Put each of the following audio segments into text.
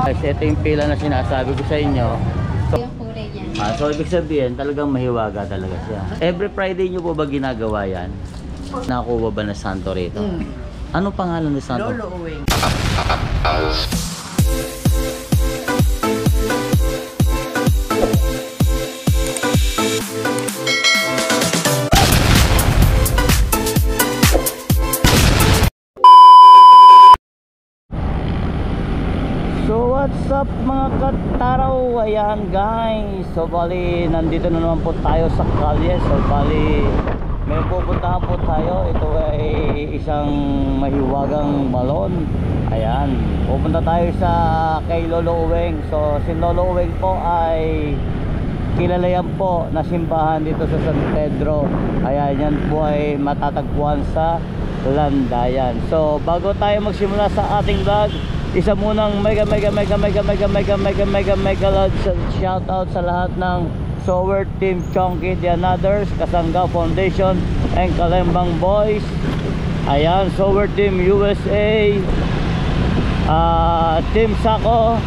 Guys, ito yung pila na sinasabi ko sa inyo. So ibig sabihin, talagang mahiwaga talaga siya. Every Friday nyo po ba ginagawa yan? Nakuha ba na santo rito? Ano pangalan ni santo? Lolo Uweng. So what's up mga kataraw? Ayan guys, so bali nandito na naman po tayo sa kalye. So bali may pupuntahan po tayo. Ito ay isang mahiwagang balon. Ayan, pupunta tayo sa kay Lolo Uweng. So si Lolo Uweng po ay kilala yan po na simbahan dito sa San Pedro. Ayan, yan po ay matatagpuan sa Landayan. So bago tayo magsimula sa ating vlog, isa munang mega loud shout out sa lahat ng Sower Team Chonky The Anothers, Kasangga Foundation and Kalembang Boys. Ayan, Sower Team USA, Team Sako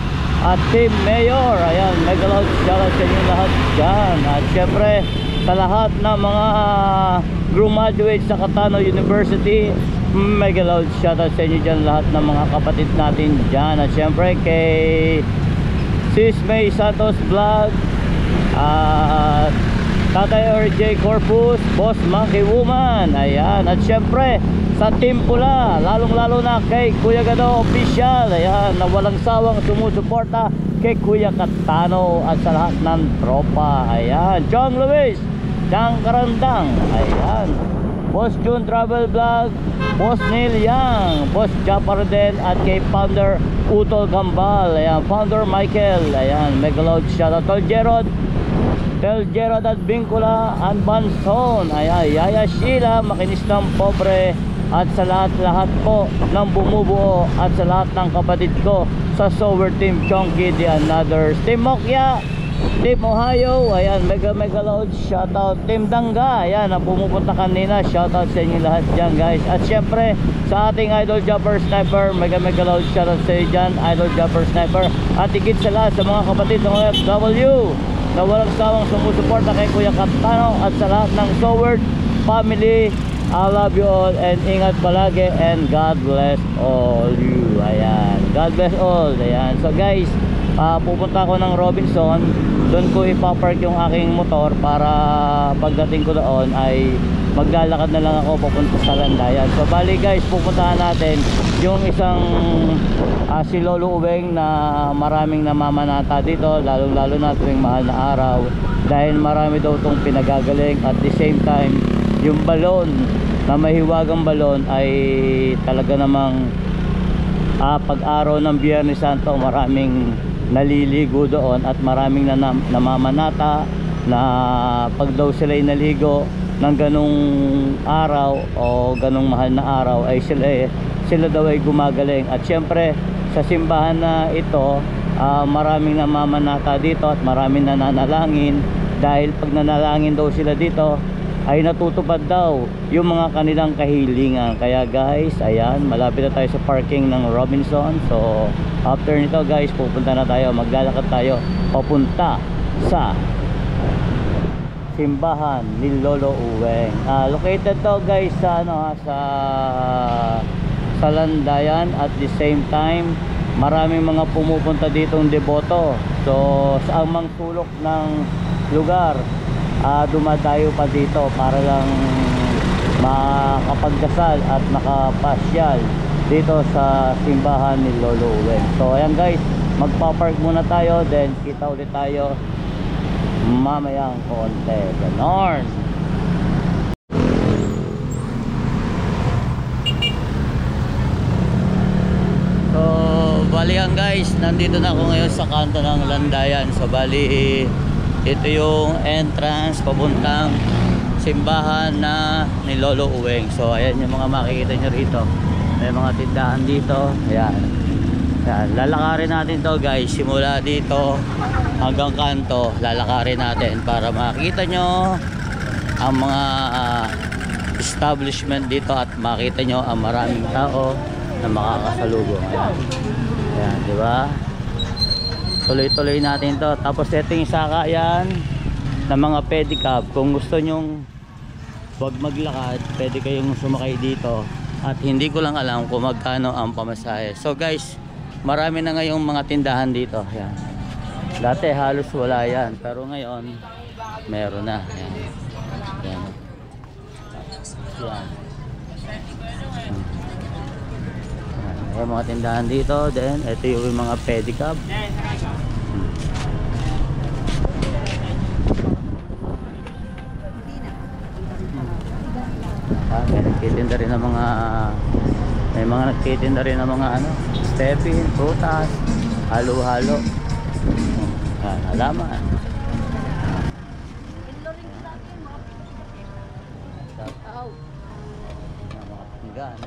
at Team Mayor. Ayan, mega loud shout out sa inyo lahat dyan. At syempre sa lahat ng mga graduates sa Catano University, mega loud shoutout sa inyo dyan, lahat ng mga kapatid natin dyan. At syempre kay Sis May Santos Vlog, Tatay RJ Corpus, Boss Monkey Woman. Ayan, at syempre sa Team Pula, lalong lalo na kay Kuya Gado Official. Ayan, na walang sawang sumusuporta kay Kuya Catano at sa lahat ng tropa. Ayan, Chong Luis Dang Karandang. Ayan, Boss June Travel Vlog, Boss Neil Yang, Boss Japardel at kay Founder Utol Gambal. Ayan, Founder Michael. Ayan, mega loud shoutout Tel Gerard at Bincula and Banson. Ayan, Yaya Sheila, makinis ng pobre. At sa lahat po ng bumubuo at sa lahat ng kapatid ko sa Sower Team Chonky The Anothers, Team Mokya, Team Ohio. Ayan, mega loud shoutout Team Dangga. Ayan, na pumupunta kanina, shoutout sa inyo lahat dyan guys. At syempre sa ating Idol Jumper Sniper, mega loud shoutout sa inyo dyan, Idol Jumper Sniper. At higit sa lahat sa mga kapatid ng OFW na walang sawang sumusuporta kay Kuya Catano at sa lahat ng Sower family. I love you all and ingat palagi and God bless all you. Ayan, God bless all. Ayan, so guys, pupunta ako ng Robinson. Doon ko ipapark yung aking motor para pagdating ko doon ay maglalakad na lang ako papunta sa Landayan. So bali guys, pupuntahan natin yung isang si Lolo Uweng na maraming namamanata dito, lalo na tuwing mahal na araw, dahil marami daw itong pinagagaling. At the same time, yung balon na mahiwagang balon ay talaga namang pag-araw ng Biyernes Santo maraming naliligo doon at maraming namamanata na pag daw sila'y naligo ng ganong araw o ganong mahal na araw ay sila daw ay gumagaling. At syempre sa simbahan na ito, maraming namamanata dito at maraming nananalangin, dahil pag nanalangin daw sila dito ay natutupad daw yung mga kanilang kahilingan. Kaya guys, ayan, malapit na tayo sa parking ng Robinson. So after nito guys, pupunta na tayo, maglalakad tayo papunta sa simbahan ni Lolo Uweng. Located to guys sa sa Landayan. At the same time, maraming mga pumupunta ditong deboto. So sa amang sulok ng lugar, dumadayo pa dito para lang makapagdasal at makapasyal dito sa simbahan ni Lolo Uweng. So ayan guys, magpa-park muna tayo, then kita ulit tayo mamayang konti. Ganon. So bali yan guys, nandito na ako ngayon sa kanto ng Landayan. So bali ito yung entrance papuntang simbahan na ni Lolo Uweng. So ayan yung mga makikita nyo rito, may mga tindahan dito. Ayan, lalakarin natin to guys, simula dito hanggang kanto. Lalakarin natin para makita nyo ang mga establishment dito at makita nyo ang maraming tao na makakasalubong. Ayan. Ayan, di ba? Tuloy-tuloy natin to. Tapos ito yung saka yan ng mga pedicab. Kung gusto nyong wag maglakad, pwede kayong sumakay dito. At hindi ko lang alam kung magkano ang pamasahe. So guys, marami na ngayong mga tindahan dito. Ayan. Dati halos wala yan, pero ngayon meron na. Ayan. Ayan. Ayan. Ayan, mga tindahan dito. Then ito yung mga pedicab. Nagtitinda rin ng mga nagtitinda rin ng mga stepin, prutas, halo-halo. Halaman. Mga pinggan.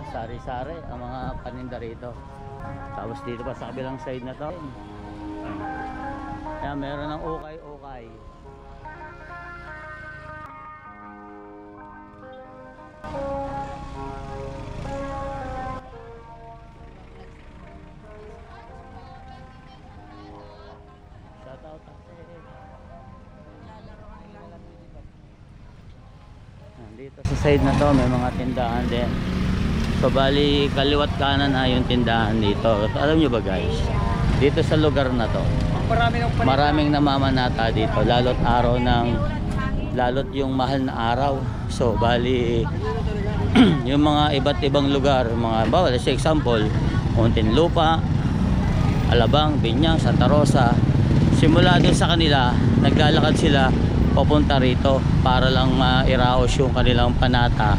Sari-sari ang mga paninda rito. Tapos dito pa sa kabilang side na to. Ayan, meron ng ukay-ukay. Dito sa side na to may mga tindahan din. So bali kaliwat kanan na yung tindahan dito. Alam nyo ba guys, dito sa lugar na to maraming namamanata dito, lalot yung mahal na araw. So bali yung mga iba't ibang lugar, mga bawal sa example Muntinlupa, Alabang, Binyang, Santa Rosa, simula din sa kanila naglalakad sila papunta rito para lang mairaos yung kanilang panata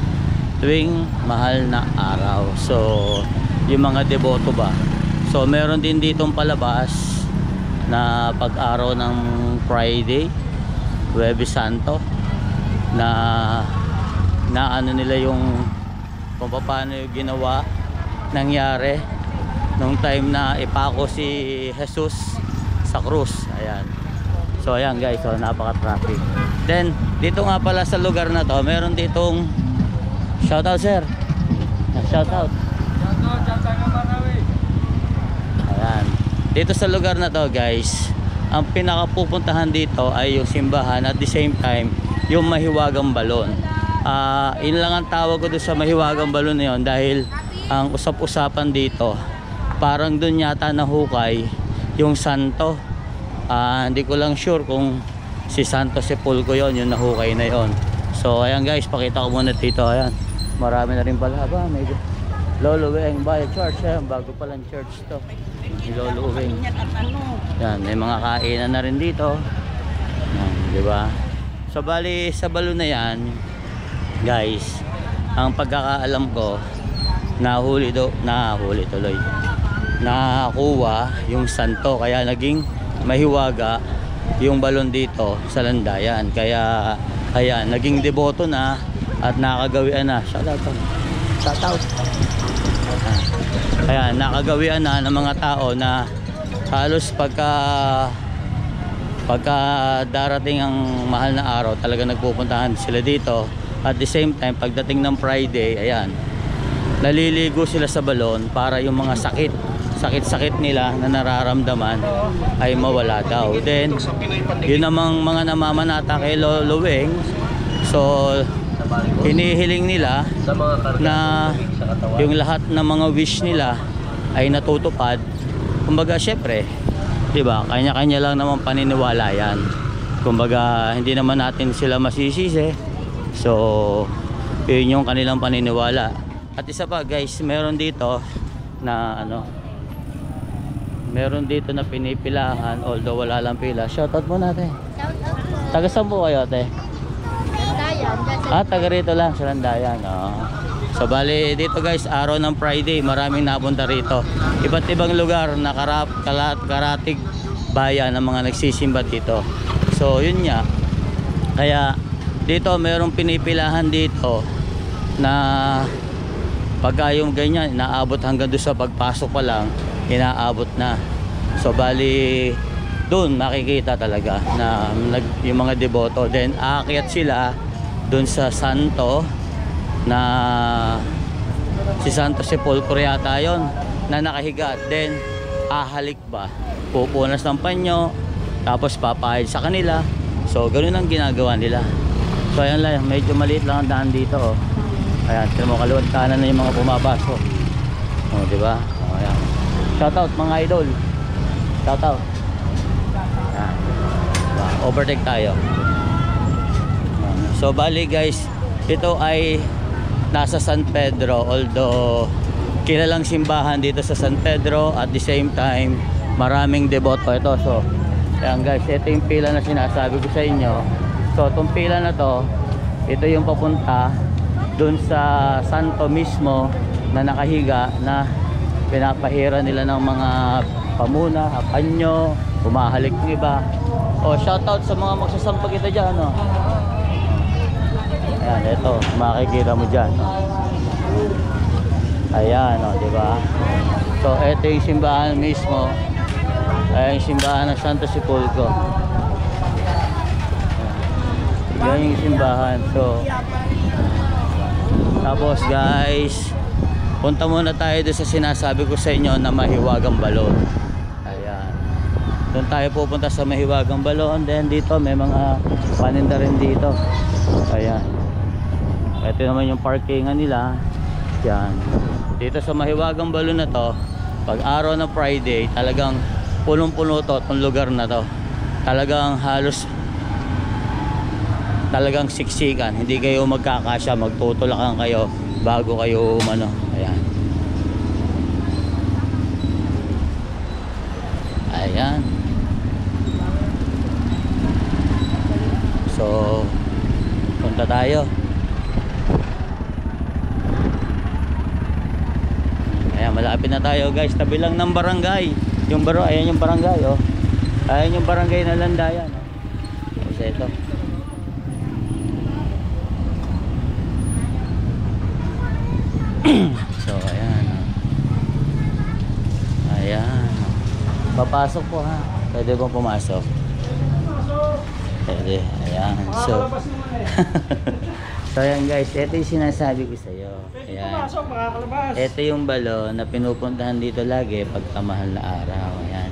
tuwing mahal na araw. So yung mga deboto ba, so meron din ditong palabas na pag-araw ng Friday, Huwebes Santo, na ano nila yung kung paano yung ginawa nangyari nung time na ipako si Jesus sa krus. Ayan. So ayan guys, so napaka-traffic. Then dito nga pala sa lugar na to, meron ditong shoutout sir. Shoutout. Ayan. Dito sa lugar na to guys, ang pinakapupuntahan dito ay yung simbahan at the same time yung Mahiwagang Balon. Yun lang ang tawag ko doon sa Mahiwagang Balon na yun dahil ang usap-usapan dito parang doon yata nahukay yung santo. Hindi ko lang sure kung si Santo Sepulcro yon, yung nahukay na yon. So ayan guys, pakita ko muna dito. Ayan, marami na rin pala ba, medyo Lolo Uweng Bayan Church. Ayan, bago palang church to, Lolo Uweng. Ayan, may mga kainan na rin dito. Ayan, diba? So bali sa balon na yan guys, ang pagkakaalam ko, nahuli tuloy, nakakuha yung santo, kaya naging mahiwaga yung balon dito sa Landayan. Kaya ayan, naging deboto na at nakagawian na. Shoutout. Kaya nakagawian na ng mga tao na halos pagka darating ang mahal na araw, talaga nagpupuntahan sila dito. At the same time, pagdating ng Friday, ayan, naliligo sila sa balon para yung mga sakit nila na nararamdaman ay mawala daw. Then yun namang mga namamanata kay Lolo Uweng, so hinihiling nila na yung lahat ng mga wish nila ay natutupad. Kumbaga syempre, diba, kanya-kanya lang naman paniniwala yan. Kumbaga hindi naman natin sila masisisi. So yun yung kanilang paniniwala. At isa pa guys, meron dito na meron dito na pinipilahan, although wala lang pila. Shoutout mo natin. Taga saan po kayo ate? Landayan. Taga rito lang sa Landayan. So bali dito guys, araw ng Friday, maraming napunta rito. Iba't ibang lugar na karatig bayan ng mga nagsisimba dito. So yun nga, kaya dito merong pinipilahan dito na pagka yung ganyan inaabot hanggang doon sa pagpasok pa lang, inaabot na. So bali doon makikita talaga na yung mga deboto. Then aakyat sila doon sa santo na Si Santo Sepulcro yata yun na nakahiga. Then ahalik ba, pupunas ng panyo, tapos papahid sa kanila. So ganun ang ginagawa nila. So ayan lang, medyo maliit lang ang daan dito, oh. Ayan, tignan mo, kaliwat kanan na yung mga pumapasok. Oh, di ba? Oh, ayan. Shout out mga idol. Shout out. Ayan. Overtake tayo. So bali guys, ito ay nasa San Pedro, although kilalang simbahan dito sa San Pedro, at the same time maraming deboto ito. So ayan guys, ito yung pila na sinasabi ko sa inyo. So itong pila na to, ito yung papunta dun sa santo mismo na nakahiga, na pinapahira nila ng mga pamuna, panyo, umahalik ng iba. O shoutout sa mga magsasampag ito dyan, no? Ayan, ito, makikita mo dyan, no? Ayan, no, diba? So ito yung simbahan mismo. Ayan yung simbahan ng Santo Sepulcro. Yan yung simbahan. So tapos guys, punta muna tayo doon sa sinasabi ko sa inyo na Mahiwagang Balon. Ayan, doon tayo pupunta sa Mahiwagang Balon. Then dito may mga paninda rin dito. Ayan, ito naman yung parkingan nila. Yan, dito sa Mahiwagang Balon na to, pag araw ng Friday, talagang punong-puno to, itong lugar na to. Talagang halos, talagang siksikan, hindi kayo magkakasya, magtutulakan kayo bago kayo umano. Ayan, ayan. So punta tayo. Ayan, malapit na tayo guys, tabi lang ng barangay. Yung ayan yung barangay, oh. Ayan yung barangay na Landayan, oh. Kasi ito, so ayan, ayan, papasok po ha, pwede pong pumasok, pwede, ayan. So so ayan guys, ito yung sinasabi ko sa iyo. Ayan, ito yung balon na pinupuntahan dito lagi pagkamahal na araw. Ayan,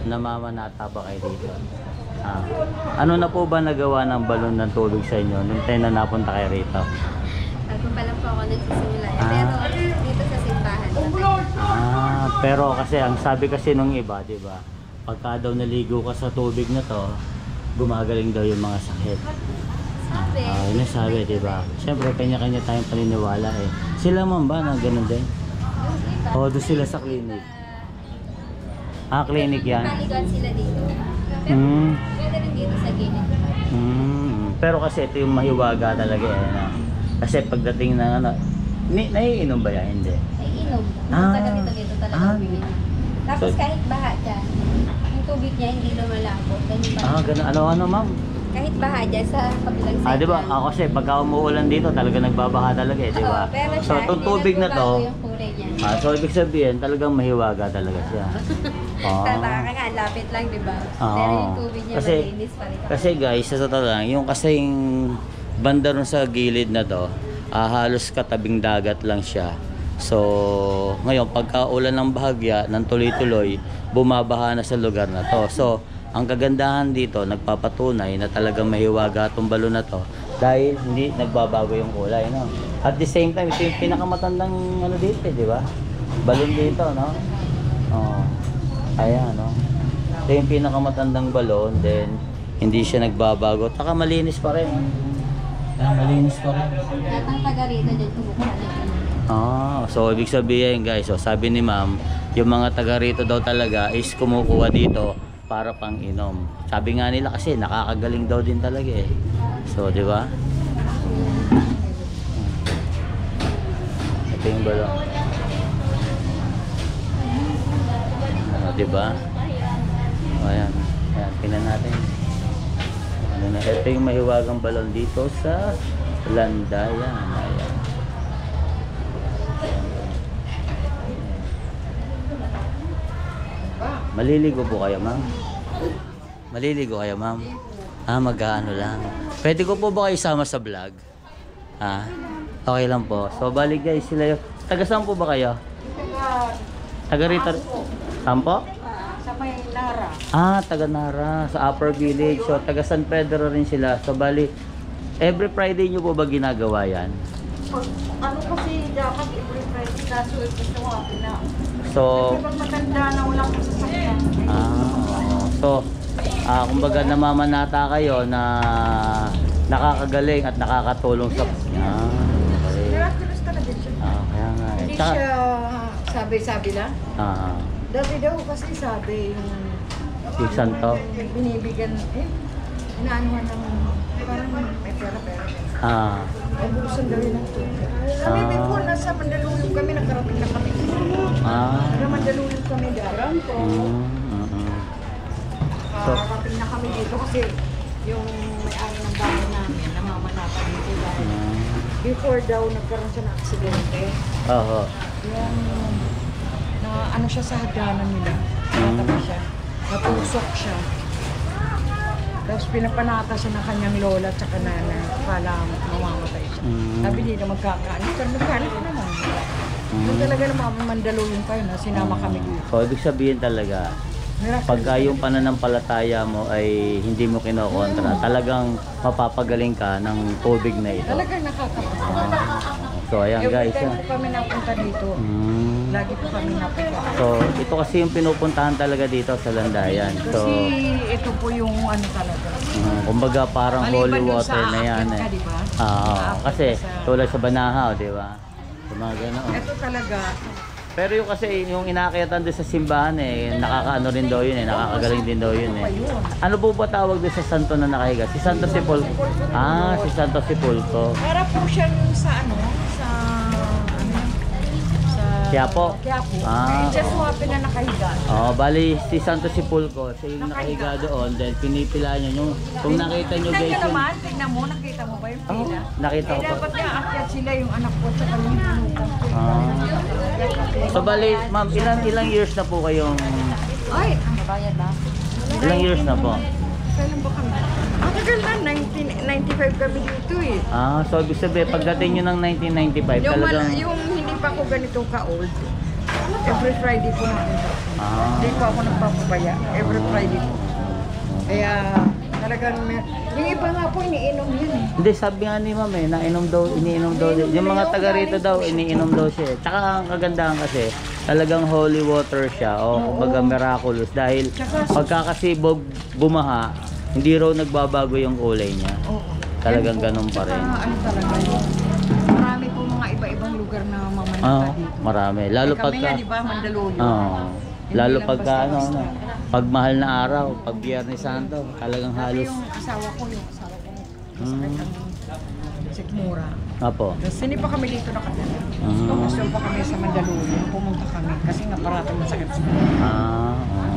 namamanata ba kayo dito? Ano na po ba nagawa ng balon ng tubig sa inyo nung tayo na napunta kayo rito? Bago pa lang po ako nagsisimula. Pero dito sa simbahan. Pero kasi ang sabi kasi nung iba, di ba? Pagka daw naligo ka sa tubig na to, gumagaling daw yung mga sakit. Sabi. Yun ang sabi, di ba? Siyempre, kanya-kanya tayong paniniwala eh. Sila man ba na ganun din? O, doon sila sa clinic. Clinic yan. Maligon sila dito. Pero pwede rin dito sa gilid. Pero kasi ito yung mahiwaga talaga eh. Kasi pagdating ng ano, naiinom ba yan? Hindi. Ay, inom. Taga dito talaga umiinom. Tapos kahit baha dyan, yung tubig niya hindi lumalabo. Ganun. Ano ma'am? Kahit baha dyan sa kabilang side. Di ba? Kasi pagka umuulan dito, talaga nagbabaha talaga eh, di ba? Pero So, siya, itong tubig na to, yung kulay niya. so ibig sabihin, talagang mahiwaga talaga siya. Tataka ka nga, lapit lang, di ba? Pero yung tubig niya malinis pa rin. Kasi guys, sa totoo lang, yung kasing banda ron sa gilid na to, halos katabing dagat lang siya. So ngayon pagka ulan ng bahagya ng tuloy-tuloy, bumabaha na sa lugar na to. So ang kagandahan dito, nagpapatunay na talagang mahiwaga itong balon na to dahil hindi nagbabago yung kulay, no? At the same time, ito yung pinakamatandang ano dito, di ba? Balon dito, no? Ayan, no? Ito yung pinakamatandang balon, then hindi siya nagbabago, taka malinis pa rin. Malinis pa rin. Lahat ng taga rito dyan kumukuha na dyan. So ibig sabihin guys, sabi ni ma'am, yung mga taga rito daw talaga is kumukuha dito para pang inom. Sabi nga nila kasi nakakagaling daw din talaga eh. So di ba? Ito yung balon. Di ba? Ayan. Ayan, tingnan natin. Ito yung mahiwagang balon dito sa Landayan. Ayan. Maliligo po kayo, ma'am? Maliligo kayo, ma'am? Mag-ano lang. Pwede ko po ba kayo isama sa vlog? Okay lang po. So, balik guys, sila yung... Taga saan po ba kayo? Taga rito? Saan po? Sa may Nara. Ah, taga Nara, sa Upper Village. So, taga San Pedro rin sila. So, bali, every Friday nyo po ba ginagawa yan? Ano kasi dapat every Friday kaso ito mo na. So, Kasi pag matanda na wala kang sasakyan. so, kumbaga namamanata kayo na nakakagaling at nakakatulong sa... Okay. Miraculous talaga siya. Kaya nga. Hindi siya sabi-sabi lang. Dati daw kasi sabi yung Si Santo? binibigyan, inaanuhan ng parang may pera-pera. Nabusan daw yun ang tubig. Sabi before, nasa Mandaluyong kami, nakarating na kami. Taga Mandaluyong kami dahil. Nakarating na kami dito kasi yung may-ari ng bahay namin, namamanata dito dahil before daw nagkaroon siya ng aksidente. Oo. Yung na ano siya sa hagdanan nila. Natabi siya. Napusok siya. Tapos pinapanata siya ng kanyang lola at saka nanay. Akala mamamatay siya. Sabi nila magkakaano. Pero nagkaano ko naman. Yung talaga naman Mandaluyong kayo na sinama kami dito. So, ibig sabihin talaga, pagka yung pananampalataya mo ay hindi mo kinokontra, talagang mapapagaling ka ng tubig na ito. Talagang nakakapagod. So, ayan guys. Every time po kami napunta dito, lagi po kami napunta. So, ito kasi yung pinupuntahan talaga dito sa Landayan. So, Kasi ito po yung ano talaga. kumbaga parang holy Maliban dun water sa na yan aakyat ka, eh. diba? Kasi tulad sa Banahaw, di ba? Yung mga ganoon. Ito talaga, Pero yung kasi yung inakyatan doon sa simbahan eh, nakakaano rin daw yun eh, nakakagaling din daw yun eh. Ano po ba tawag doon sa santo na nakahiga? Si Santo Sepulcro. Si Santo Sepulcro. para po siya yung sa ano, sa Quiapo? Quiapo. oo. Just swapin na nakahiga. Bali si Santo Sepulcro, siya yung nakahiga doon, then pinipila niya yung, kung nakita nyo guys Tingnan yung... naman, tingnan mo, nakita mo ba yung pila? Nakita ko po. Dapat nga akyat sila yung anak ko sa kanyang So bali, ma'am, ilang years na po kayong... Ay, ang bayad na. Ilang years na po? Kailan ba kami? Ang tagal na, 1995 kami dito eh. So ibig sabihin, pagdating nyo ng 1995, talagang... Yung hindi pa ako ganito ka-old, every Friday po napunta. Hindi po ako nagpapabaya, every Friday po. Kaya talagang, yung iba nga po iniinom yun eh. Hindi, sabi nga ni ma'am eh, iniinom daw. Yung mga taga rito daw, iniinom daw siya eh. Tsaka ang kagandahan kasi, talagang holy water siya o kumbaga miraculous dahil pagka kasi bumaha, hindi raw nagbabago yung kulay niya. Talagang ganun pa rin. Ano talaga yun? Marami po mga iba-ibang lugar na mamanata dito. Marami. Lalo Kami pagka... nga, di ba, Mandaluyong. Lalo lang pagka basta-basta. pag mahal na araw, pag Biyernes Santo, talagang Kasi halos. yung asawa ko, masakit ang sikmura. Apo. Tapos hindi pa kami dito nakatala. Gusto pa kami sa Mandaluyong, pumunta kami kasi nga parating masakit sa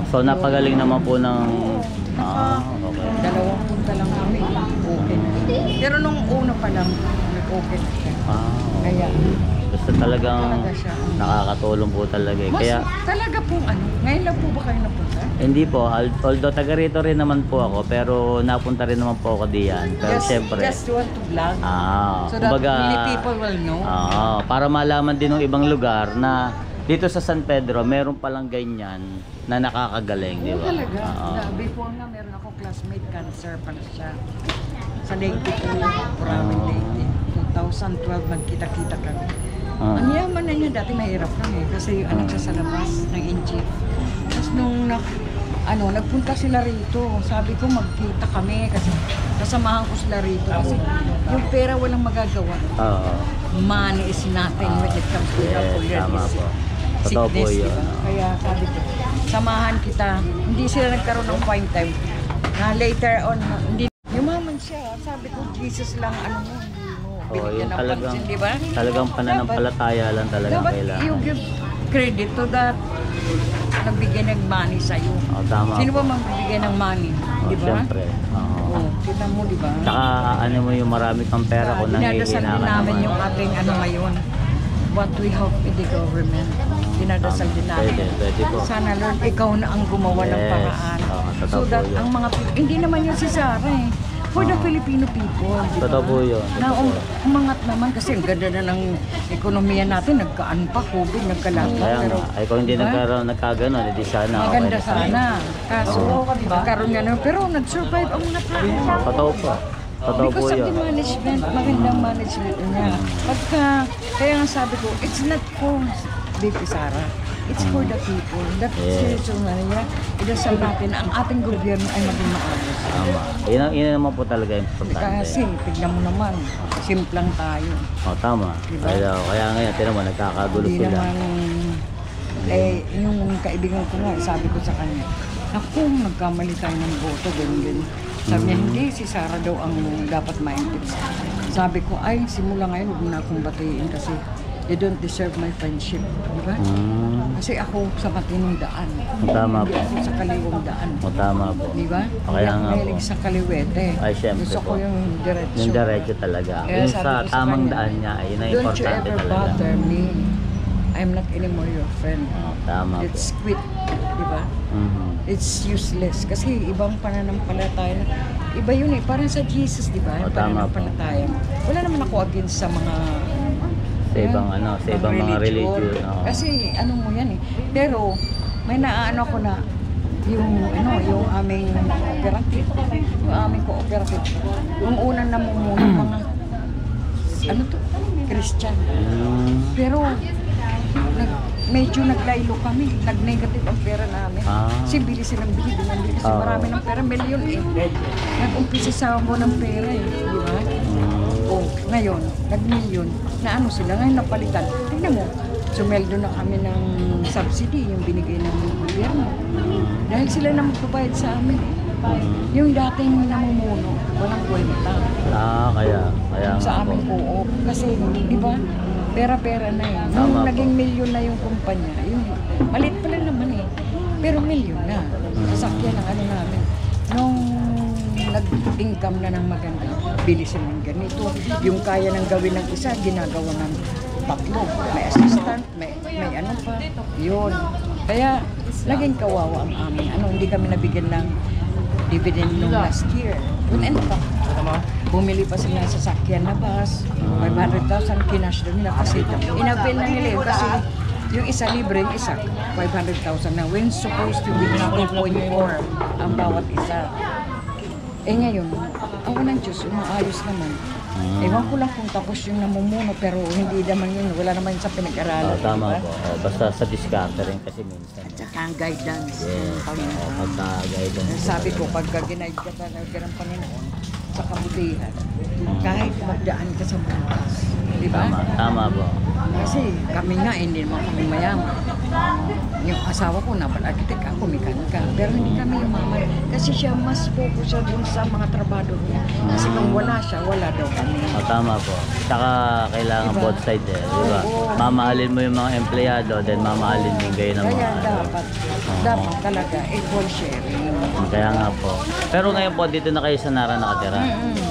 So napagaling naman po ng... okay. Dalawang punta lang kami, okay. Pero nung una pa lang, okay na siya. Kaya, Basta talagang talaga siya. nakakatulong po talaga eh. Mas Kaya talaga pong ano, ngayon lang po ba kayo napunta? hindi po, although taga rito rin naman po ako, pero napunta rin naman po ako diyan. Pero syempre, Just want to vlog. So that kumbaga, many people will know. para malaman din ng ibang lugar na dito sa San Pedro, meron palang ganyan na nakakagaling, di ba? Talaga. Before nga, meron ako classmate, cancer pala siya. Sa Leyte po, Maraming Leyte. 2012, nagkita-kita kami. Ang yaman na niya, dati mahirap lang eh. Kasi yung anak siya sa labas ng NG. Tapos nung nagpunta sila rito, sabi ko magkita kami kasi kasamahan ko sila rito. Kasi yung pera walang magagawa. Money is nothing when it comes to health. Tama po. Totoo po Sickness, yun. diba? Kaya sabi ko, samahan kita. Hindi sila nagkaroon ng fine time. Na later on, hindi. Yumaman siya. Sabi ko, Jesus lang, ano mo, hindi mo. Binigyan ng pansin, diba? Talagang pananampalataya lang talaga Dapat kailangan. you give credit to that nagbigay ng money sa'yo. Tama. Sino ba magbibigay ng money? Diba? Siyempre. Kita mo, diba? Tsaka ano mo yung marami kang pera kung Dinadasal din nangihinaan namin naman. yung ating ngayon. What we hope in the government. Dinadasal din namin. Pwede po. Sana Lord, ikaw na ang gumawa ng Yes. paraan. Totoo So that po yun. ang mga hindi naman yung si Sarah eh. For the Filipino people, di ba? Totoo po yun. Na umangat naman kasi ang ganda na ng ekonomiya natin, nagkaan pa, COVID, nagkalapa. Kaya Pero, nga, ay kung hindi diba? nagkagano, hindi sana. Okay Maganda na sana. Kaso, magkaroon nga naman. Pero nag-survive ang mga tao. Totoo po. Totoo po Because of yun. the management, magandang management niya. Pagka, kaya nga sabi ko, it's not for Baby Sara. It's for the people. That's seryoso nga niya. Idasal natin ang ating gobyerno ay maging maayos. Tama. Yun naman po talaga importante. Kasi, tignan mo naman, simplang tayo. Oh, tama. Diba? Kaya ngayon, tinan mo, nagkakagulo Hindi sila. naman, yung kaibigan ko nga, sabi ko sa kanya, naku, nagkamali tayo ng boto, ganyan. Sabi niya, hindi, si Sara daw ang dapat ma-impeach. Sabi ko, ay, simula ngayon, huwag mo na akong batiin kasi you don't deserve my friendship, di ba? Kasi ako sa matinong daan. Tama Hindi po. ako sa kaliwang daan. Oh, tama po. Di ba? Kaya nga po. Mahilig sa kaliwete. Ay, syempre Gusto ko po. yung diretso. Yung diretso talaga. Kaya Yung sabi sa ko sa tamang kanya, daan niya, yun ang don't you importante ever talaga. bother me. I'm not anymore your friend. Oh, tama po. Let's quit. Di ba? Mhm. It's useless. Kasi ibang pananampalataya. Iba yun eh. Parang sa Jesus, di ba? Yung tama po. pananampalataya. Wala naman ako against sa mga Sa ibang sa ibang mga religion. Oo. Kasi ano mo yan eh. Pero may naaano ko na yung aming cooperative. Yung aming cooperative. Yung unang namumuno mga Christian. Pero medyo naglaylo kami. Nag-negative ang pera namin. Kasi bili silang bili. Kasi marami ng pera. Milyon eh. Nag-umpisa sa mo ng pera eh. Di ba? O, ngayon, nag-milyon. Na ano sila, ngayon napalitan. Tingnan mo, sumeldo na kami ng subsidy, yung binigay ng gobyerno. Dahil sila na magbabayad sa amin. Yung dating namumuno, walang kwenta. Kaya Sa nga po. amin po. Kasi, di ba, pera-pera na eh. Tama Nung po. naging milyon na yung kumpanya, yun, maliit pa lang naman eh. Pero milyon na. Sasakyan ang ano namin. Nung nag-income na ng maganda, bili sila ng ganito. Yung kaya nang gawin ng isa, ginagawa ng tatlo. May assistant, may ano pa. Yun. Kaya, naging kawawa ang amin. Hindi kami nabigyan ng dividend nung last year. And bumili pa sila ng sasakyan na bus, 500,000 kinash doon nila kasi inabil na nila yun kasi yung isa libre, yung isa 500,000 na when supposed to be 2.4 ang bawat isa. Ngayon, ang unang Diyos, umaayos naman. Ewan ko lang kung tapos yung namumuno pero hindi naman yun, wala naman yun sa pinag-aralan. Tama diba? po. Basta sa diskarte rin kasi minsan. At saka ang guidance ng Yes. Panginoon. Pagka-guidance. Sabi ko, pagka ginaid ka talaga ng Panginoon sa kabutihan, kahit magdaan ka sa bukas. Di ba? Tama po. Kasi kami nga, hindi naman kami mayaman. Yung asawa ko, napal-arkitek ako, mekanika. Pero hindi kami umaman. Kasi siya mas focus siya dun sa mga trabaho niya. Kasi kung wala siya, wala daw kami. Tama po. Saka kailangan Diba? both side eh. Diba? Oo. Mamahalin mo yung mga empleyado, then mamahalin din kayo ng Kaya mga dapat talaga equal sharing. Kaya nga po. Pero ngayon po, dito na kayo sa Nara nakatira?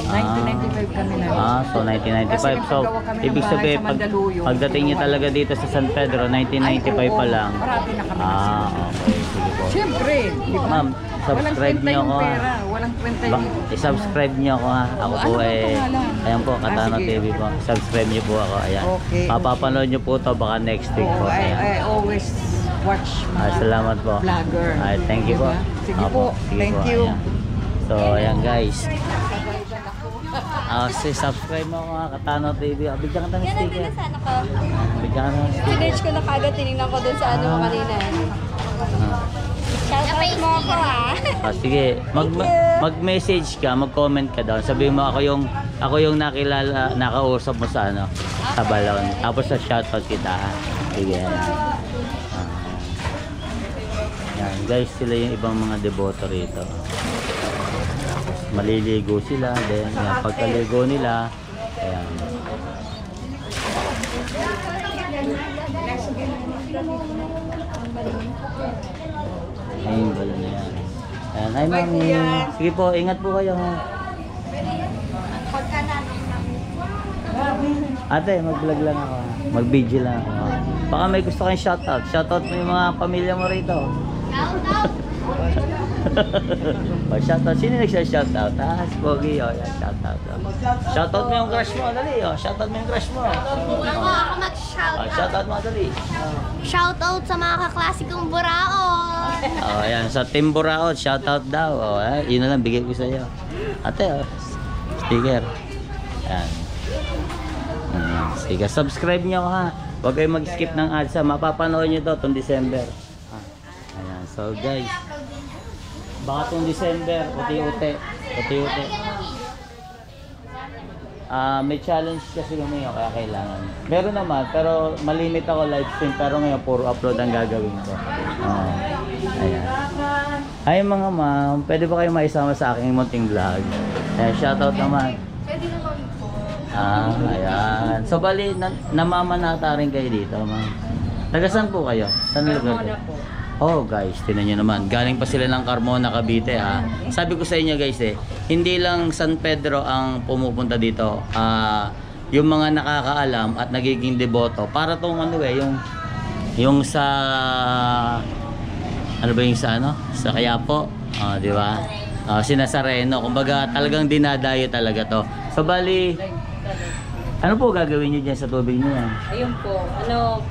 1995 kami na. So 1995. So, nagpagawa kami ng ibig bahay sabihin, sa Mandaluyong. pagdating niyo talaga dito sa San Pedro, 1995 pa lang. Marami na kami nasa. Okay. Sige po. Siyempre, di ba? Ma'am, Walang subscribe kwenta niyo yung ako ha. pera. Walang kwenta yung... I-subscribe niyo ako ha. Ako Ano po ba eh. pangalan? Ayan po, Katano sige. TV po. Subscribe niyo po ako. Ayan. Okay, Mapapanood niyo po to baka next week po. Oo, Ayan. I always watch mga Salamat po. vlogger. Thank you po. Diba? Sige Opo, po. sige Thank po, you. ayan. So, ayan guys. Subscribe mo ako ha, Katano TV. Bigyan ka ng Yan ang sticker. pinasano ko. Bigyan ka ng sticker. Sinerge ko na kagad, tinignan ko dun sa ano mo kanina. Shoutout mo ako Sige, mag-message ka, mag-comment ka down. Sabihin mo ako yung nakilala, nakausap mo sa sa balon. Tapos sa shoutout kita. Ha? Sige. Yan, guys, sila yung ibang mga deboto rito. Maliligo sila, then yan, pagkaligo nila, ayan. Ayun, balon na yan. Ayan, hi mami. Sige po, ingat po kayo. Ate, mag-vlog lang ako. Mag-video lang ako. Baka may gusto kayong shoutout. Shoutout mo yung mga pamilya mo rito. Oh, shoutout. Sino nagsha-shoutout? Si Pogi. Oh, yan, shoutout. Shoutout mo yung crush mo. Dali. Oh, shoutout mo yung crush mo. Ako mag-shoutout. Shoutout mo. Dali. Shoutout sa mga kaklasikong buraon. Oh, yan. Sa Team Buraot, shoutout daw. Oh, yun na lang. Bigay ko sa iyo. Ate, oh. Sticker. Yan. Sige, subscribe nyo ha. Huwag kayong mag-skip ng ads ha. Mapapanood nyo to itong December. Ayan. So guys, baka itong December, uti-uti. Uti-uti. May challenge kasi kami yun, kaya kailangan. Meron naman, pero malimit ako live stream. Pero ngayon, puro upload ang gagawin ko. Ayan. Ay mga ma'am, pwede ba kayo maisama sa aking munting vlog? Ayan, shoutout naman. Pwede naman po. Ayan. So bali, namamanata rin kayo dito, ma'am. Taga saan po kayo? Saan lugar kayo? Oh guys, tinan nyo naman. Galing pa sila ng Carmona, Cavite ha. Sabi ko sa inyo guys hindi lang San Pedro ang pumupunta dito. Yung mga nakakaalam at nagiging deboto. Para tong yung sa ano ba yung sa ano? Sa Quiapo, di ba? Sinasareno. Kumbaga talagang dinadayo talaga to. So bali, ano po gagawin niyo diyan sa tubig niyo yan? Ayun po, ano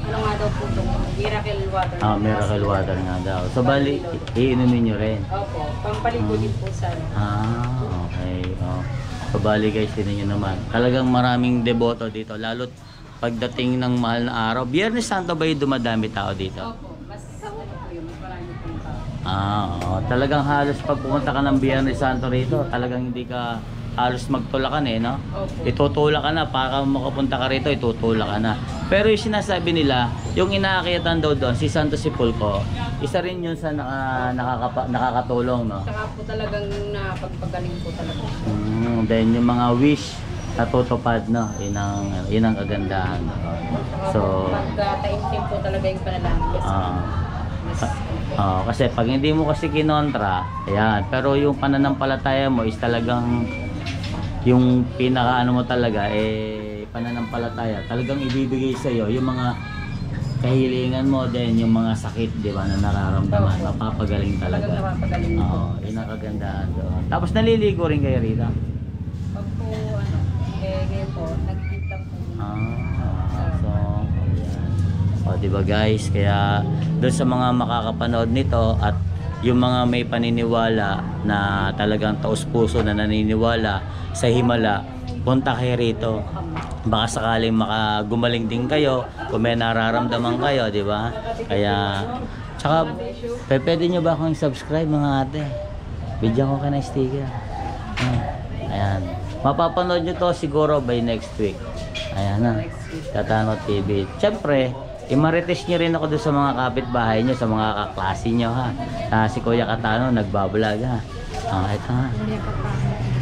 nga daw po ito? Miracle water. Miracle water nga daw. So bali, iinumin niyo rin. Opo, pampaligo din po sa Okay. So bali guys, tinan niyo naman. Talagang maraming deboto dito, lalo't pagdating ng mahal na araw. Biyernes Santo ba yung dumadami tao dito? Opo, mas ano po yun, mas marami pong tao. Talagang halos pag pumunta ka ng Biyernes Santo rito, talagang hindi ka halos magtulakan no? Opo. Itutulak ka na, para makapunta ka rito, itutulak ka na. Pero yung sinasabi nila, yung inaakyatan daw doon, si Santo Sepulcro, isa rin yun sa nakakatulong, no? Saka po talagang napagpagaling po talaga. Then yung mga wish natutupad, no? Yun ang kagandahan. So, pag-taimtim po talaga yung panalangin. kasi pag hindi mo kasi kinontra, ayan, pero yung pananampalataya mo is talagang yung pinaka ano mo talaga pananampalataya, talagang ibibigay sa iyo yung mga kahilingan mo, din yung mga sakit, di ba, na nararamdaman, mapapagaling talaga. Talagang napapagaling po. Yun ang kagandahan doon. Tapos naliligo rin kayo rito? Pag po, ngayon po, nagkita po. So, ayan. Di ba guys, kaya doon sa mga makakapanood nito at yung mga may paniniwala na talagang taos-puso na naniniwala sa Himala, punta kayo rito. Baka sakaling makagumaling din kayo kung may nararamdaman kayo, di ba? Kaya, tsaka, pwede nyo ba akong subscribe mga ate? Bigyan ko ka ng sticker. Ayan. Mapapanood nyo to siguro by next week. Ayan na. Katano TV. Siyempre, imarites nyo rin ako doon sa mga kapitbahay nyo, sa mga kaklase nyo ha. Si Kuya Katano nagbablog ha. Ito ha.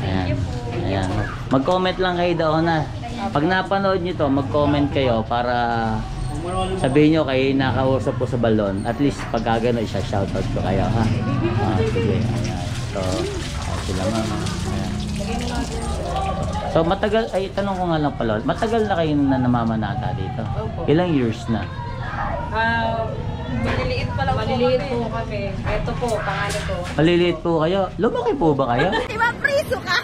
Ayan. Ayan. Mag-comment lang kayo doon ha. Pag napanood nyo to, mag-comment kayo para sabihin nyo kayo nakausap ko sa balon. At least pag gano'n, isa-shoutout ko kayo ha. Sige. Ayan. So, sila mama. Ayan. So matagal, tanong ko nga lang pala, matagal na kayo na namamanata dito? Opo. Ilang years na? Maliliit pa lang maliliit po kami. Ito po, pangalan ko. Maliliit po kayo? Lumaki po ba kayo? Di ba priso ka?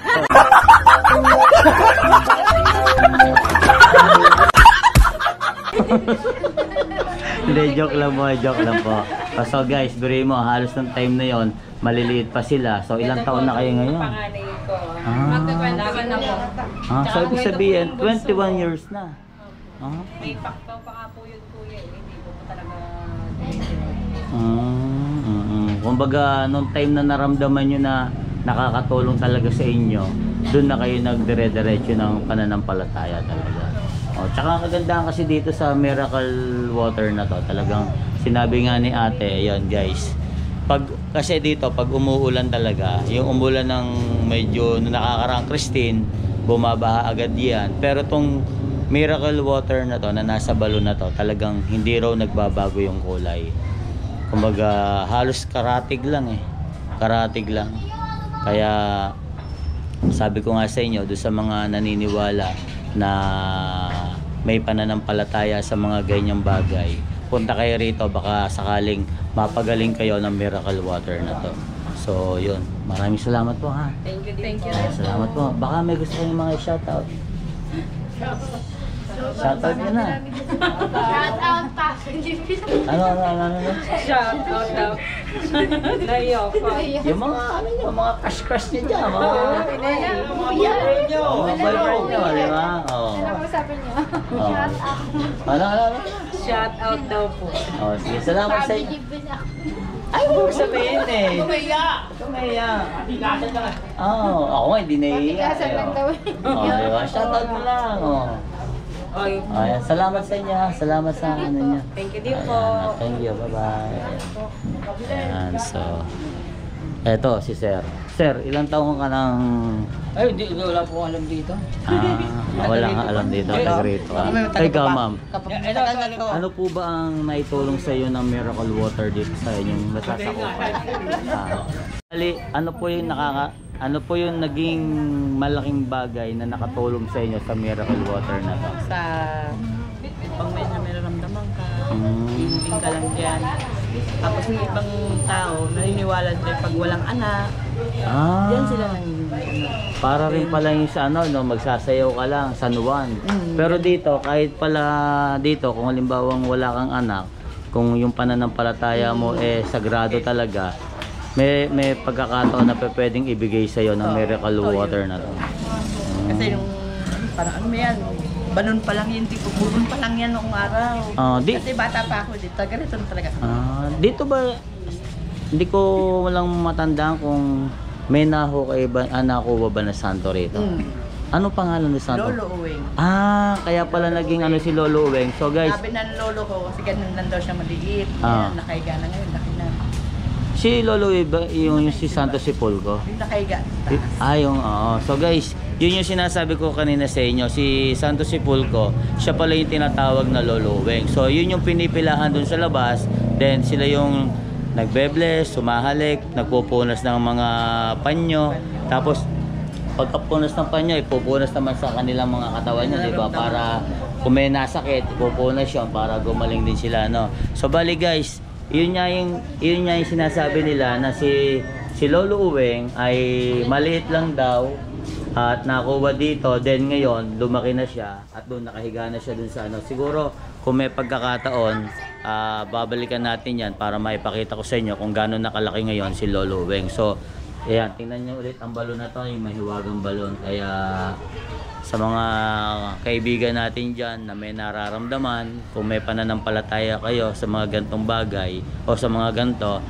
Hindi, joke lang po. So guys, biro mo, halos ng time na yon maliliit pa sila. So ilang taon na kayo ngayon? Panganay ko. Magka-21 na po. So ibig sabihin, 21 years na. May paktaw pa nga po yun kuya. Hindi po talaga Kumbaga, nung time na naramdaman nyo na nakakatulong talaga sa inyo, doon na kayo nagdire-diretso ng pananampalataya talaga. Tsaka ang kagandahan kasi dito sa Miracle Water na to, talagang sinabi nga ni ate, yon guys, kasi dito pag umuulan talaga, yung umulan ng medyo nakakarang Christine, bumabaha agad yan. Pero tong Miracle Water na to, na nasa balon na to, talagang hindi raw nagbabago yung kulay. Kumbaga halos karatig lang karatig lang. Kaya sabi ko nga sa inyo, doon sa mga naniniwala na may pananampalataya sa mga ganyang bagay, punta kayo rito, baka sakaling mapagaling kayo ng miracle water na to. So yun, maraming salamat po ha. Thank you din po. Salamat po. Baka may gusto kayong mga shoutout. Shoutout nyo na. Shout out pa. Ano? Shout out daw. Layo pa. Yung mga ano nyo, mga crush nyo dyan. Mga boyfriend nyo, di ba? Oo. Ano sabi niyo? Oo. Shout out. Ano? Shout out daw po. Oh, sige, salamat sa inyo. Ay, huwag mo sabihin eh. Kumaya. Oo, ako nga, hindi naiiyak. Patigasan lang daw. Oo, di ba? Shoutout mo lang. Oo. Ay, Ayan, salamat sa inyo. Salamat sa ano niya. thank you din po. Ayan, thank you. Bye-bye. Ayan, so... Eto, si Sir. Sir, ilang taong ka ng... Ay, wala po alam dito. Wala nga alam dito. Tagrito ka. Ikaw, ma'am. Ano po ba ang naitulong sa iyo ng miracle water dito sa inyong nasasakupan? Ali, ano po yung naging malaking bagay na nakatulong sa inyo sa miracle water na to? Sa pag may nararamdaman ka, hihiling ka lang dyan. Tapos yung ibang tao, naniniwala din pag walang anak, diyan sila naniniwala. Para rin pala yung sa ano, no, magsasayaw ka lang, San Juan. Pero dito, kahit pala dito, kung halimbawang wala kang anak, kung yung pananampalataya mo sagrado talaga, may pagkakataon na pwedeng ibigay sa'yo ng miracle water na to. Kasi yung, parang ano yan, banon pa lang yun, tipo buron pa lang yan noong araw. Kasi bata pa ako dito, ganito na talaga. Dito ba, hindi ko lang matandaan kung may nakuha ba na santo rito? Ano pangalan ni santo? Lolo Uweng. Kaya pala naging ano si Lolo Uweng. So guys, Sabi ng lolo ko, kasi ganun lang daw siya maliit. Yan, nakahiga na ngayon, laki na. si Lolo Uweng, yung si Santo Sepulcro. Yung nakahiga. So guys, yun yung sinasabi ko kanina sa inyo, si Santo Sepulcro, siya pala yung tinatawag na Lolo Uweng. So yun yung pinipilahan dun sa labas, then sila yung nagbe-bless, sumahalik, nagpupunas ng mga panyo, tapos pagkapunas ng panyo, ipupunas naman sa kanilang mga katawan nyo, diba? Para kung may nasakit, ipupunas yun para gumaling din sila, no? So bali guys, yun nga yung sinasabi nila na si Lolo Uweng ay maliit lang daw at nakuha dito, then ngayon lumaki na siya at doon nakahiga na siya dun sa ano. Siguro kung may pagkakataon, babalikan natin yan para maipakita ko sa inyo kung gaano nakalaki ngayon si Lolo Uweng. So ayan, tingnan nyo ulit ang balon na to, yung mahiwagang balon. Kaya sa mga kaibigan natin dyan na may nararamdaman, kung may pananampalataya kayo sa mga gantong bagay o sa mga ganto,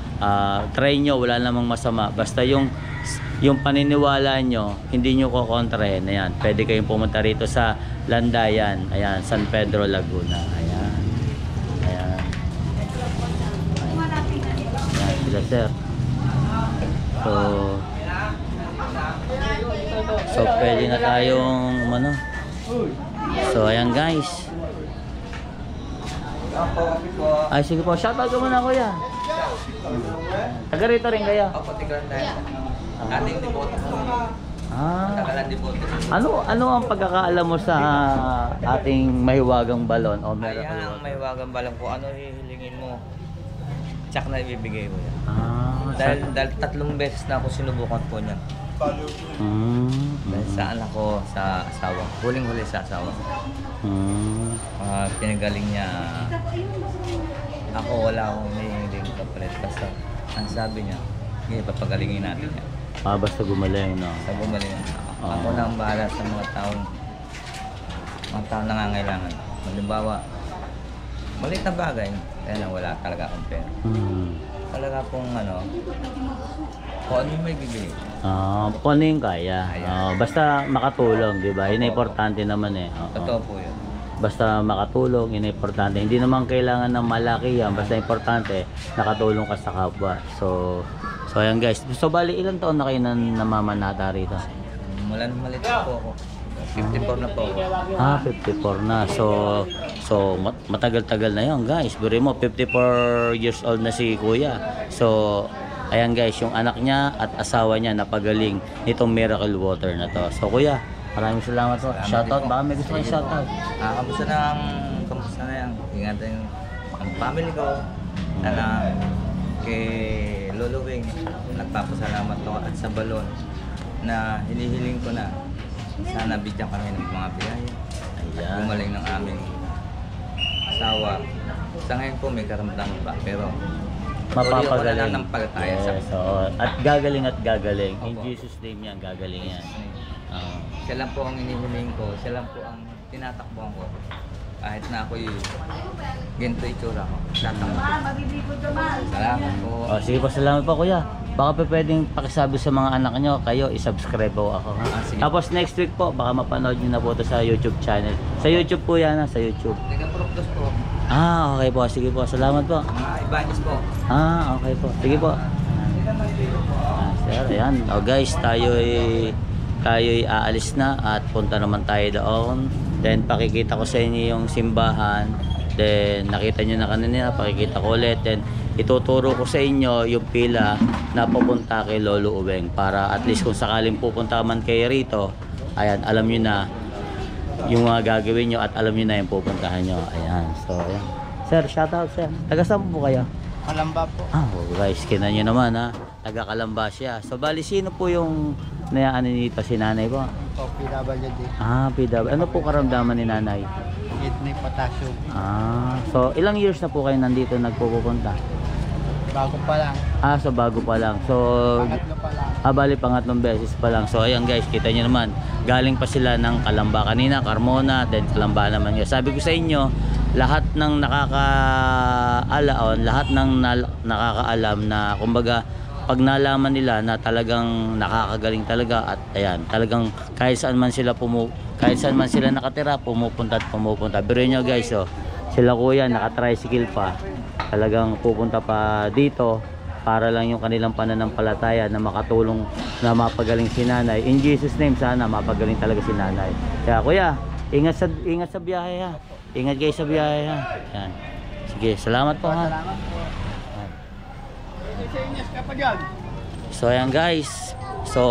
try nyo, wala namang masama. Basta yung paniniwala nyo, hindi nyo kukontrahin. Ayan, pwede kayong pumunta rito sa Landayan, ayan, San Pedro, Laguna. Ayan. Ayan. Ayan sila, sir. So pwede na tayong ano. So ayan guys. Ay sige po, shoutout ko muna kuya. Taga rito rin kayo? Opo, tigaran tayo. Ating devoto. Tagalan devoto. Ano ang pagkakaalam mo sa ating mahiwagang balon o miracle Ayan, water? may wagang balang po. Ano hihilingin mo? Tsak na ibibigay mo yan. Dahil 3 beses na ako sinubukan po niya. Dahil sa anak ko, sa asawa. Huling-huli sa asawa. Pinagaling niya. Ako wala akong hihiling kapalit. Basta ang sabi niya, hindi papagalingin natin yan. Basta gumaling, no? Sa gumaling. Ako na ang bahala sa mga taong nangangailangan. Halimbawa, maliit na bagay, kaya lang wala talaga akong pera. Talaga pong ano, kung ano yung may bibili. Kung ano yung kaya. Basta makatulong, di ba? Yun importante naman eh. Totoo po yun. Basta makatulong, yun importante. Hindi naman kailangan ng malaki yan. Basta importante, nakatulong ka sa kapwa. So ayan guys. So bali, ilang taon na kayo namamanata rito? Mula nung maliit na po ako. 54 na po ako. 54 na. So matagal-tagal na yun guys. Biro mo, 54 years old na si kuya. So ayan guys, yung anak niya at asawa niya napagaling nitong miracle water na to. So kuya, maraming salamat po. Shoutout, baka may gusto kayong shoutout. Kamusta na yan? Ingatan yung ang family ko. Sana kay Lolo Wing, nagpapasalamat ako at sa balon na hinihiling ko na sana bigyan kami ng mga biyaya at Ayan. gumaling ng aming asawa. Sa ngayon po may karamdaman pa pero Mapapagaling. wala ng palataya sa Yes, oo. At gagaling at gagaling. In Opo. Jesus name yan, gagaling yan. Oo. Siya lang po ang hinihiling ko, siya lang po ang tinatakbuhan ko. Kahit na ako'y ganito itsura ko. Salamat po. Oh, sige po, salamat po kuya. Baka pa pwedeng pakisabi sa mga anak nyo, kayo isubscribe po ako. Ha? Sige. Tapos next week po, baka mapanood nyo na po ito sa YouTube channel. Sa YouTube po yan, sa YouTube. Liga Proctos po. Ah, okay po. Sige po, salamat po. Mga Ibanez po. Ah, okay po. Sige po. Sir, ayan. O guys, tayo'y aalis na at punta naman tayo doon. Then pakikita ko sa inyo yung simbahan. Then nakita nyo na kanina, pakikita ko ulit. Then ituturo ko sa inyo yung pila na pupunta kay Lolo Uweng para at least kung sakaling pupunta man kayo rito, ayan, alam nyo na yung mga gagawin nyo at alam nyo na yung pupuntahan nyo. Ayan, so ayan. Sir, shoutout sir. Taga saan po kayo? Kalamba po. Ah, guys, kinan nyo naman ha. Taga Kalamba siya. So bali, sino po yung nayaan nito? Si nanay po? O, PWD. Ah, PW. Ano po karamdaman ni nanay? Kidney potassium. Ah, so ilang years na po kayo nandito nagpupunta? Bago pa lang. Ah, so bago pa lang. So, Pangatlo pa lang. bali pangatlong beses pa lang. So ayan guys, kita nyo naman. Galing pa sila ng Kalamba kanina, Carmona, then Kalamba naman yun. Sabi ko sa inyo, lahat ng nakakaalaon, lahat ng nakakaalam na kumbaga pag nalaman nila na talagang nakakagaling talaga at ayan, talagang kahit saan man sila nakatira, pumupunta at pumupunta. Pero nyo guys, oh, sila kuya naka-tricycle pa. Talagang pupunta pa dito para lang yung kanilang pananampalataya na makatulong na mapagaling si nanay. In Jesus name, sana mapagaling talaga si nanay. Kaya kuya, ingat sa biyahe ha. Ingat kayo sa biyahe ha. Yan. Sige, salamat po ha. Salamat po. So ayan guys. So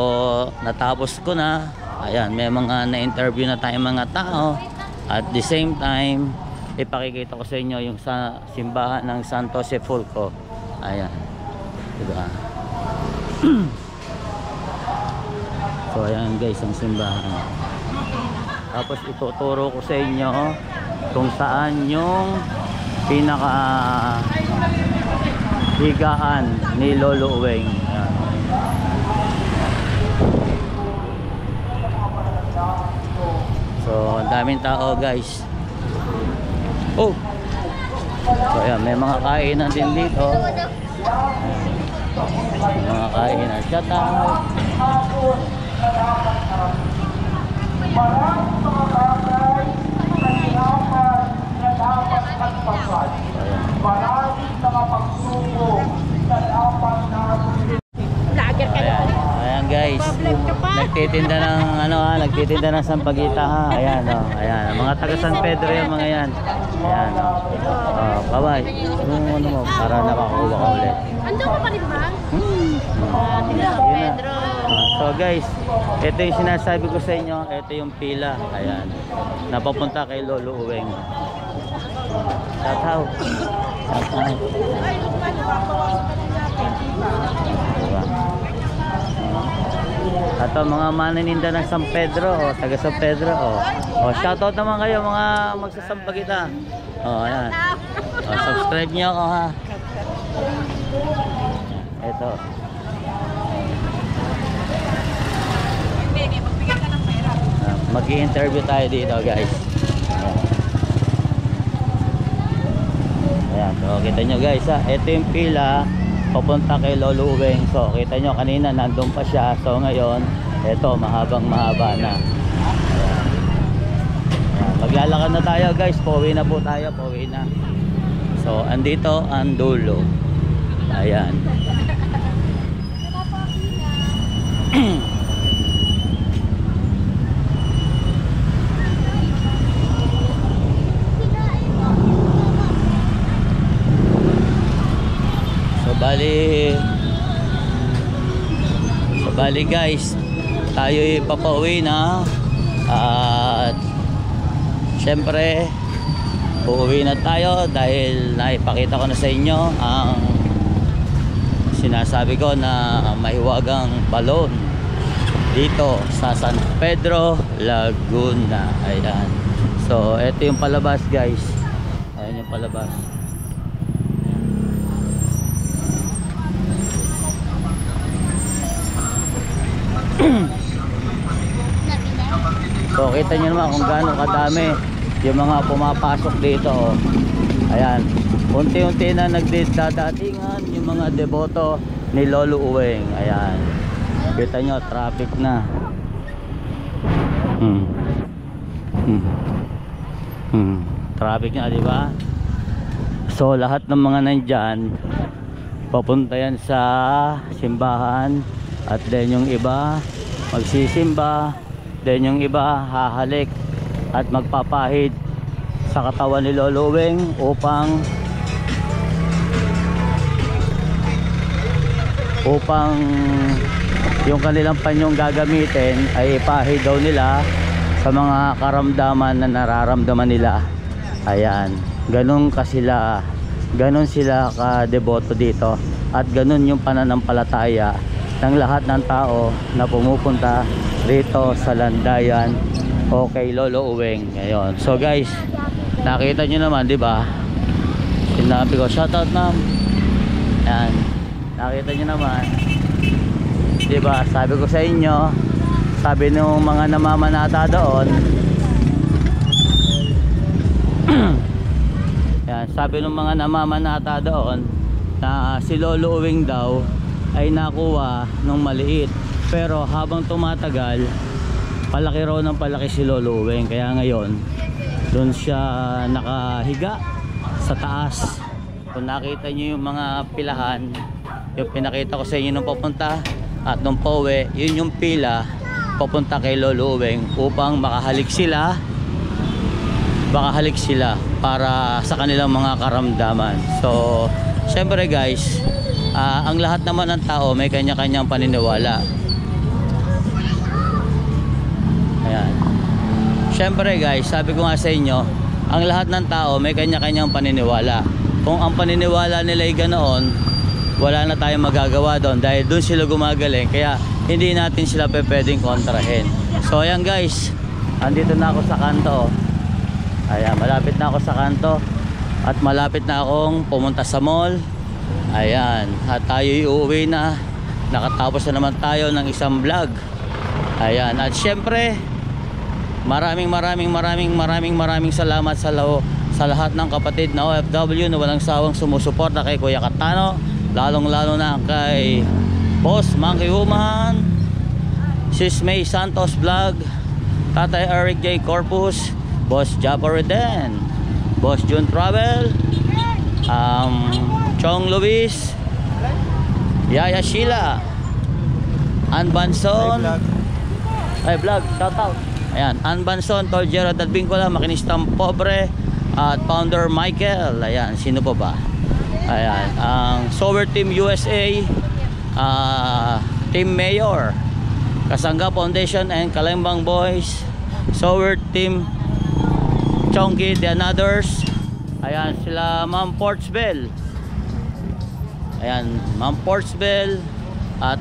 natapos ko na. Ayan, may mga na-interview na tayong mga tao. At the same time, ipakikita ko sa inyo yung sa simbahan ng Santo Sepulcro. Ayan. Diba? So ayan guys, ang simbahan. Tapos ituturo ko sa inyo kung saan yung pinaka higaan ni Lolo Uweng. Ayan. So ang daming tao guys. Oh! So ayan, may mga kainan din dito. Mga kainan. Shout out! Ayan guys, nagtitinda ng sampagita ha. Ayan oh, ayan, mga taga San Pedro yung mga yan. Ayan oh, bye-bye. Ano mo, para nakakuha ka ulit. Ando ka pa rin ba? San Pedro. So guys, ito yung sinasabi ko sa inyo, ito yung pila. Ayan, napapunta kay Lolo Uweng. Shout out. Shout out. Diba? Ato mga mananinda ng San Pedro, taga San Pedro. Shoutout naman kayo mga magsasampagita. Ayan. Subscribe niyo ako ha. Ito. Mag-i-interview tayo dito guys. Ayan. So kita nyo guys ha, ito yung pila papunta kay Lolo Uweng. So kita nyo kanina nandun pa siya. So ngayon ito mahaba na. Ayan. Ayan. Maglalakad na tayo guys. Pauwi na po tayo. Pauwi na. So andito ang dulo. Ayan. Bali guys, tayo'y papauwi na at syempre uuwi na tayo dahil naipakita ko na sa inyo ang sinasabi ko na mahiwagang balon dito sa San Pedro, Laguna. Ayan. So ito yung palabas guys. Ayan yung palabas. So kita nyo naman kung gaano kadami yung mga pumapasok dito, oh. Ayan, unti-unti na nagdadatingan yung mga deboto ni Lolo Uweng. Ayan, kita nyo, traffic na. Traffic na, di ba? So lahat ng mga nandyan papunta yan sa simbahan, at then yung iba magsisimba, then yung iba hahalik at magpapahid sa katawan ni Lolo Uweng upang yung kanilang panyong gagamitin ay ipahid daw nila sa mga karamdaman na nararamdaman nila. Ayan, ganun sila ka-deboto dito, at ganun yung pananampalataya ng lahat ng tao na pumupunta dito sa Landayan o kay Lolo Uweng ngayon. So guys, nakita nyo naman, di ba? Sinabi ko, shoutout ma'am. Yan, nakita nyo naman, di ba? Sabi ko sa inyo, sabi ng mga namamanata doon, yan, sabi ng mga namamanata doon na si Lolo Uweng daw ay nakuha nung maliit, pero habang tumatagal palaki raw ng palaki si Lolo Uweng. Kaya ngayon doon siya nakahiga sa taas. Kung nakita nyo yung mga pilahan, yung pinakita ko sa inyo nung papunta at nung pauwi, yun yung pila papunta kay Lolo Uweng upang makahalik sila para sa kanilang mga karamdaman. So syempre guys, ang lahat naman ng tao may kanya-kanyang paniniwala. Ayan. Syempre guys, sabi ko nga sa inyo, ang lahat ng tao may kanya-kanyang paniniwala. Kung ang paniniwala nila ay ganoon, wala na tayong magagawa doon dahil doon sila gumagaling. Kaya hindi natin sila pwedeng kontrahin. So ayan guys, andito na ako sa kanto. Ayan, malapit na ako sa kanto at malapit na akong pumunta sa mall. Ayan, at tayo'y uuwi na. Nakatapos na naman tayo ng isang vlog. Ayan, at syempre maraming salamat sa lahat ng kapatid na OFW na walang sawang sumusuporta kay Kuya Katano, lalong-lalo na kay Boss Monkey Woman, Sis May Santos Vlog, Tatay Eric J. Corpus, Boss Japo Reden, Boss June Travel, Chong Luis, Yaya Sheila, Ann Banson, ay vlog, shout out. Ayan, Ann Banson, Tol Gerard at Bingkola, Makinistang Pobre, at Founder Michael. Ayan, sino pa ba? Ayan, ang Sower Team USA, Team Mayor, Kasangga Foundation and Kalembang Boys, Sower Team Chongki and others. Ayan, sila Ma'am Portsbell. Ayan, Ma'am Portsbell,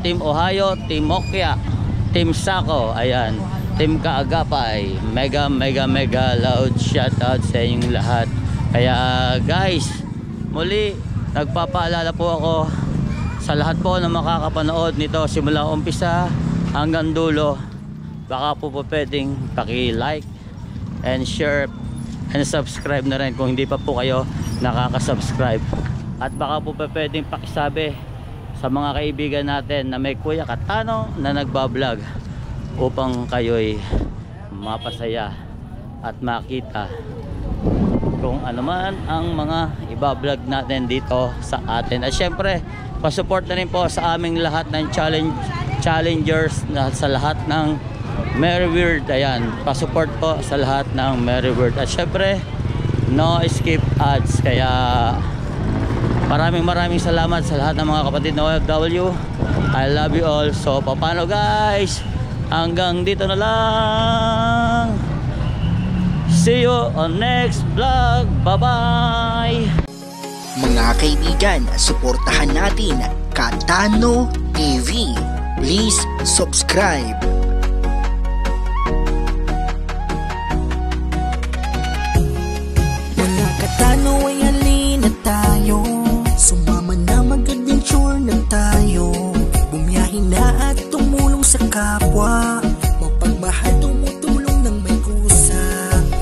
Team Ohio, Team Okya, Team Sako, ayan, Team Kaagapay, mega loud shoutout sa inyong lahat. Kaya guys, muli nagpapaalala po ako sa lahat po na makakapanood nito simula umpisa hanggang dulo, baka po pwedeng paki-like and share and subscribe na rin kung hindi pa po kayo nakaka-subscribe. At baka po pwedeng pakisabi sa mga kaibigan natin na may Kuya Katano na nagbablog upang kayo'y mapasaya at makita kung ano man ang mga ibablog natin dito sa atin. At syempre, pasupport na rin po sa aming lahat ng challengers na sa lahat ng Merry Weird. Ayan, pasupport po sa lahat ng Merry Weird. At syempre, no skip ads. Kaya maraming salamat sa lahat ng mga kapatid na OFW. I love you all. So paano guys, hanggang dito na lang. See you on next vlog. Bye-bye! Mga kaibigan, suportahan natin Katano TV. Please subscribe. Mga Katano ay halina tayo, sumama na mag-adventure na tayo. Bumiyahin na at tumulong sa kapwa, mapagmahal tumutulong ng may kusa.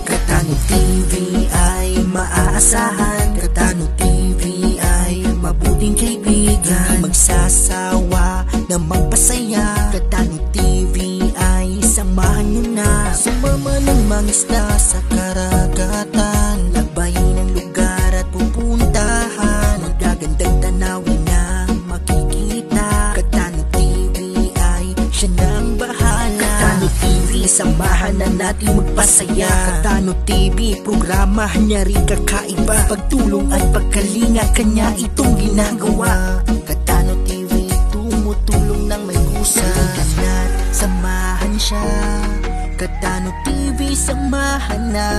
Katano TV ay maaasahan, Katano TV ay mabuting kaibigan, magsasawa na magpasaya. Katano TV ay samahan nyo na, sumama ng mangisda sa karagatan, lakbayin ang lugar at pupuntahan, magagandang tanawin na makikita. Katano TV ay siya nang bahala. Katano TV, samahan na natin magpasaya. Katano TV, programa niya rin kakaiba, pagtulong at pagkalinga kanya itong ginagawa. Katano TV, tumutulong ng may kusa, kana't samahan siya. Katano TV, samahan na.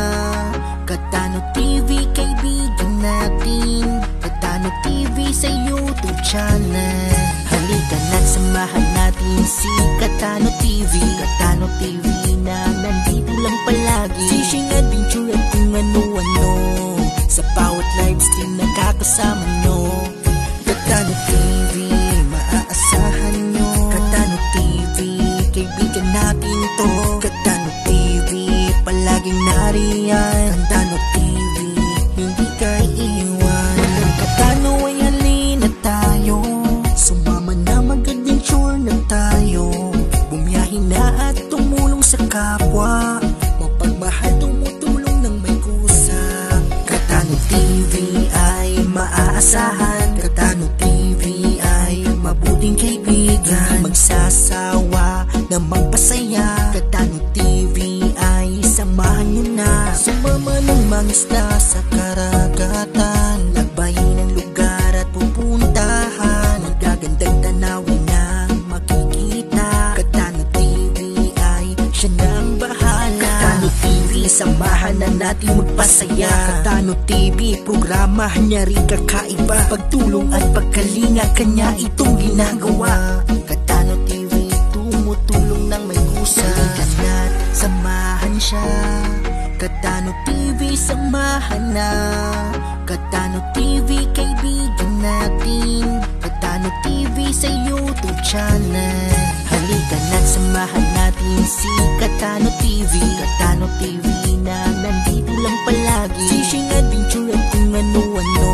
Katano TV, kaibigan natin. Katano TV sa YouTube channel. Halika na't samahan natin si Katano TV. Katano TV na nandito lang palagi, fishing adventure at kung ano-ano, sa bawat live stream nakakasama nyo. Katano TV, maaasahan nyo. Katano TV, kaibigan natin to. Katano TV, palaging nariyan. Katano TV, hindi ka iiwan. Katano ay halina tayo, sumama na mag-adventure na tayo. Bumiyahin na at tumulong sa kapwa, mapagmahal tumutulong ng may kusa. Katano TV ay maaasahan, Katano TV ay mabuting kaibigan, magsasawa na magpasaya. Katano TV ay samahan nyo na, sumama ng mangisda sa karagatan, lakbayin ang lugar at pupuntahan, magagandang tanawin na makikita. Katano TV ay siya nang bahala. Katano TV, samahan na natin magpasaya. Katano TV, programa niya rin kakaiba, pagtulong at pagkalinga kanya itong ginagawa. Katano TV, tumutulong ng may kusa, kana't samahan siya. Katano TV, samahan na. Katano TV, kaibigan natin. Katano TV sa YouTube channel. Halika na't samahan natin si Katano TV. Katano TV na nandito lang palagi, fishing adventure at kung ano-ano,